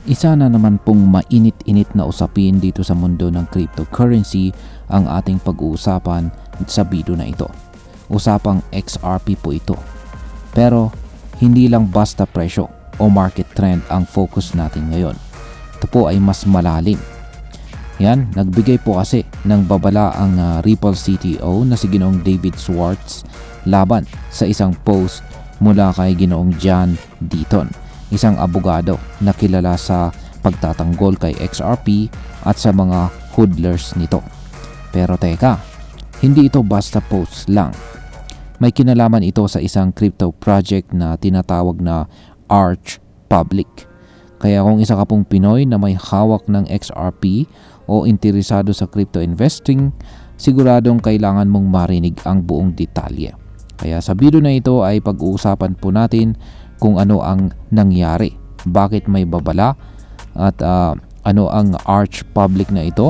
Isa na naman pong mainit-init na usapin dito sa mundo ng cryptocurrency ang ating pag-uusapan sa video na ito. Usapang XRP po ito. Pero hindi lang basta presyo o market trend ang focus natin ngayon. Ito po ay mas malalim. Yan, nagbigay po kasi ng babala ang Ripple CTO na si Ginoong David Schwartz laban sa isang post mula kay Ginoong John Deaton, isang abogado na kilala sa pagtatanggol kay XRP at sa mga hodlers nito. Pero teka, hindi ito basta post lang. May kinalaman ito sa isang crypto project na tinatawag na Arch Public. Kaya kung isa ka pong Pinoy na may hawak ng XRP o interesado sa crypto investing, siguradong kailangan mong marinig ang buong detalye. Kaya sa video na ito ay pag-uusapan po natin kung ano ang nangyari, bakit may babala, at ano ang Arch Public na ito,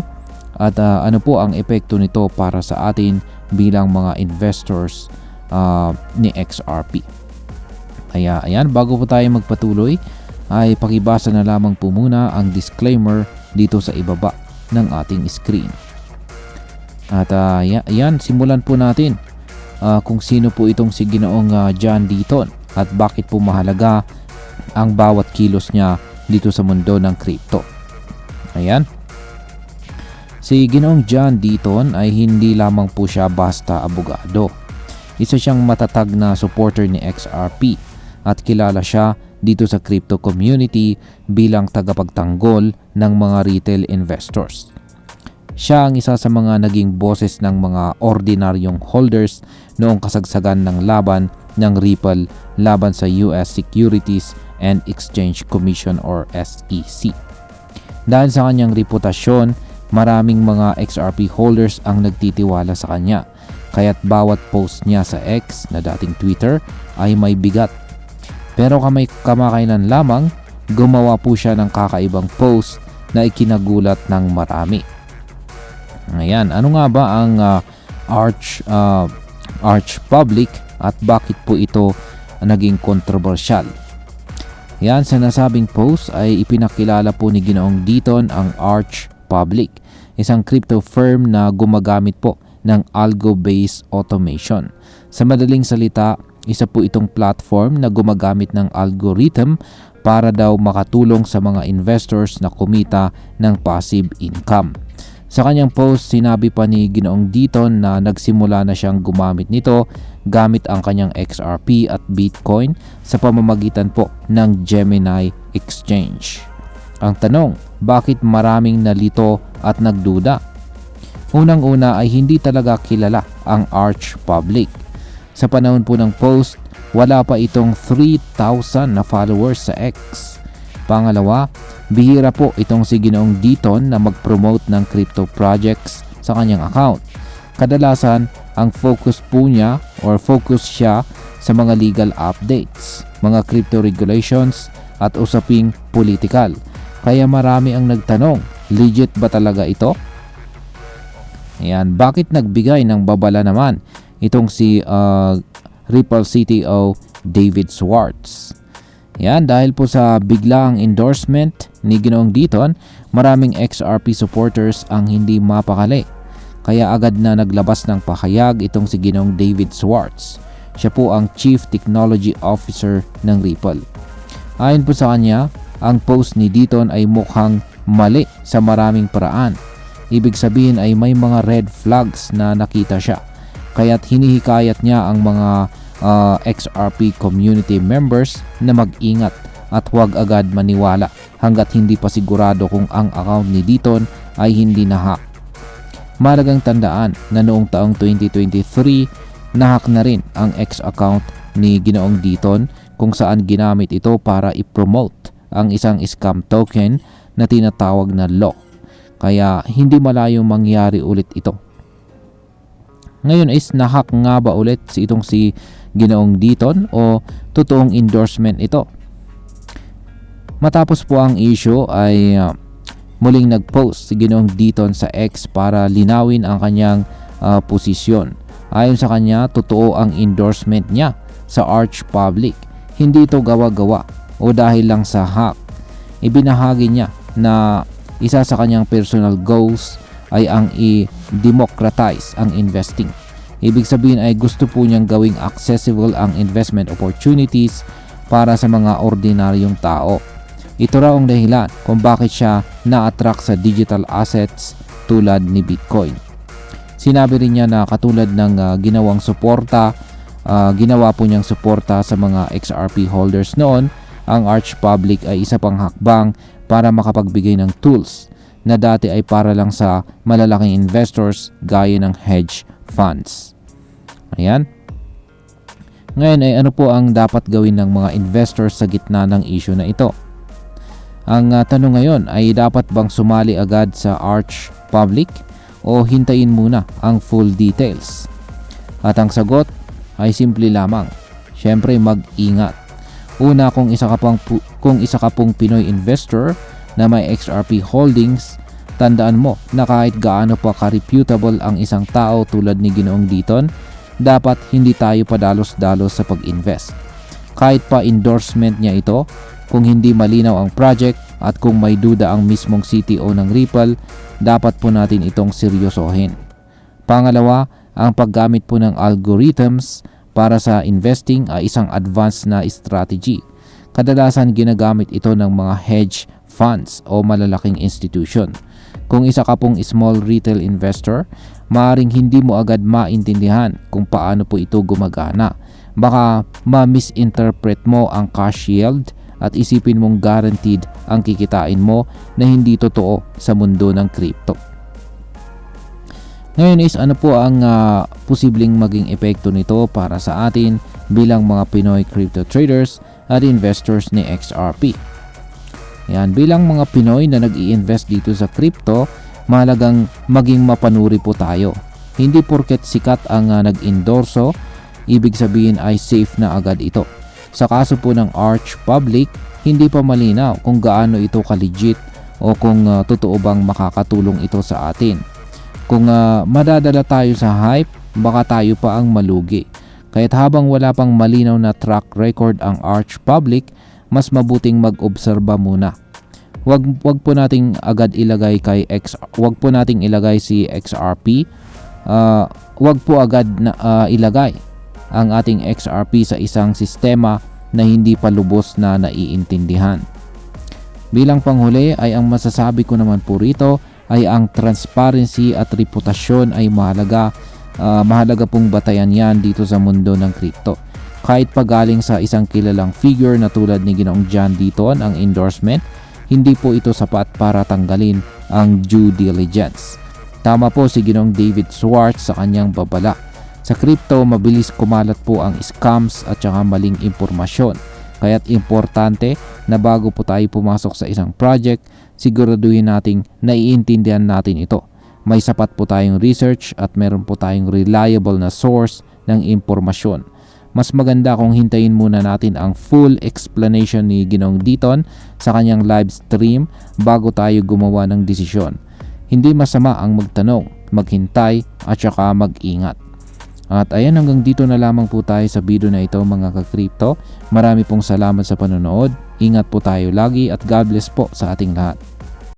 at ano po ang epekto nito para sa atin bilang mga investors ni XRP. Kaya ayan, bago po tayo magpatuloy ay pakibasa na lamang po muna ang disclaimer dito sa ibaba ng ating screen. At ayan, simulan po natin kung sino po itong si Ginoong John Deaton at bakit po mahalaga ang bawat kilos niya dito sa mundo ng crypto. Ayan. Si Ginoong John Deaton ay hindi lamang po siya basta abogado. Isa siyang matatag na supporter ni XRP at kilala siya dito sa crypto community bilang tagapagtanggol ng mga retail investors. Siya ang isa sa mga naging boses ng mga ordinaryong holders noong kasagsagan ng laban ng Ripple laban sa US Securities and Exchange Commission or SEC. Dahil sa kanyang reputasyon, maraming mga XRP holders ang nagtitiwala sa kanya, kaya't bawat post niya sa X na dating Twitter ay may bigat. Pero kamakailan lamang, gumawa po siya ng kakaibang post na ikinagulat ng marami. Ayan, ano nga ba ang Arch Public at bakit po ito naging kontrobersyal? Yan, sa nasabing post ay ipinakilala po ni Ginoong Deaton ang Arch Public, isang crypto firm na gumagamit po ng algo-based automation. Sa madaling salita, isa po itong platform na gumagamit ng algorithm para daw makatulong sa mga investors na kumita ng passive income. Sa kanyang post, sinabi pa ni Ginoong Deaton na nagsimula na siyang gumamit nito gamit ang kanyang XRP at Bitcoin sa pamamagitan po ng Gemini Exchange. Ang tanong, bakit maraming nalito at nagduda? Unang-una ay hindi talaga kilala ang Arch Public. Sa panahon po ng post, wala pa itong 3,000 na followers sa X. Pangalawa, bihira po itong si Ginoong Deaton na mag-promote ng crypto projects sa kanyang account. Kadalasan, ang focus siya sa mga legal updates, mga crypto regulations at usaping political. Kaya marami ang nagtanong, legit ba talaga ito? Ayan, bakit nagbigay ng babala naman itong si Ripple CTO David Schwartz? Yan, dahil po sa biglaang endorsement ni Ginoong Deaton, maraming XRP supporters ang hindi mapakali. Kaya agad na naglabas ng pahayag itong si Ginoong David Schwartz. Siya po ang Chief Technology Officer ng Ripple. Ayon po sa kanya, ang post ni Deaton ay mukhang mali sa maraming paraan. Ibig sabihin ay may mga red flags na nakita siya. Kaya't hinihikayat niya ang mga XRP community members na mag-ingat at huwag agad maniwala hanggat hindi pa sigurado kung ang account ni Deaton ay hindi na-hack. Mahalagang tandaan na noong taong 2023, na-hack na rin ang X account ni Ginoong Deaton kung saan ginamit ito para i-promote ang isang scam token na tinatawag na LOC. Kaya hindi malayong mangyari ulit ito. Ngayon is na-hack nga ba ulit itong si Ginoong Deaton o totoong endorsement ito? Matapos po ang issue ay muling nag-post si Ginoong Deaton sa X para linawin ang kanyang posisyon. Ayon sa kanya, totoo ang endorsement niya sa Arch Public. Hindi ito gawa-gawa o dahil lang sa hack. ibinahagi niya na isa sa kanyang personal goals ay ang i-democratize ang investing. Ibig sabihin ay gusto po niyang gawing accessible ang investment opportunities para sa mga ordinaryong tao. Ito raw ang dahilan kung bakit siya na-attract sa digital assets tulad ni Bitcoin. Sinabi rin niya na katulad ng ginawa po niyang suporta sa mga XRP holders noon, ang Arch Public ay isa pang hakbang para makapagbigay ng tools na dati ay para lang sa malalaking investors gaya ng hedge funds. Ayan. Ngayon ay ano po ang dapat gawin ng mga investors sa gitna ng issue na ito? Ang tanong ngayon ay dapat bang sumali agad sa Arch Public o hintayin muna ang full details? At ang sagot ay simple lamang. Siyempre mag-ingat. Una, kung isa ka pong Pinoy investor na may XRP holdings, tandaan mo na kahit gaano pa ka-reputable ang isang tao tulad ni Ginoong Diton, dapat hindi tayo padalos-dalos sa pag-invest. Kahit pa endorsement niya ito, kung hindi malinaw ang project at kung may duda ang mismong CTO ng Ripple, dapat po natin itong seryosohin. Pangalawa, ang paggamit po ng algorithms para sa investing ay isang advanced na strategy. Kadalasan ginagamit ito ng mga hedge funds o malalaking institution. Kung isa ka pong small retail investor, maaaring hindi mo agad maintindihan kung paano po ito gumagana. Baka ma-misinterpret mo ang cash yield at isipin mong guaranteed ang kikitain mo na hindi totoo sa mundo ng crypto. Ngayon is ano po ang posibleng maging epekto nito para sa atin bilang mga Pinoy crypto traders at investors ni XRP. Yan, bilang mga Pinoy na nag-i-invest dito sa crypto, mahalagang maging mapanuri po tayo. Hindi porket sikat ang nag-endorso, ibig sabihin ay safe na agad ito. Sa kaso po ng Arch Public, hindi pa malinaw kung gaano ito ka-legit o kung totoo bang makakatulong ito sa atin. Kung madadala tayo sa hype, baka tayo pa ang malugi. Kaya't habang wala pang malinaw na track record ang Arch Public, mas mabuting mag-obserba muna. Wag po nating agad ilagay wag po nating ilagay si XRP. Wag po agad na ilagay ang ating XRP sa isang sistema na hindi pa lubos na naiintindihan. Bilang panghuli ay ang masasabi ko naman po rito ay ang transparency at reputasyon ay mahalaga. Mahalaga pong batayan yan dito sa mundo ng crypto. Kahit pa galing sa isang kilalang figure na tulad ni Ginoong John Diton ang endorsement, hindi po ito sapat para tanggalin ang due diligence. Tama po si Ginoong David Schwartz sa kanyang babala. Sa crypto, mabilis kumalat po ang scams at saka maling impormasyon. Kaya't importante na bago po tayo pumasok sa isang project, siguraduhin nating naiintindihan natin ito. May sapat po tayong research at meron po tayong reliable na source ng impormasyon. Mas maganda kung hintayin muna natin ang full explanation ni Ginoong Diton sa kanyang live stream bago tayo gumawa ng desisyon. Hindi masama ang magtanong, maghintay at saka mag-ingat. At ayan, hanggang dito na lamang po tayo sa video na ito mga ka-crypto. Marami pong salamat sa panonood. Ingat po tayo lagi at God bless po sa ating lahat.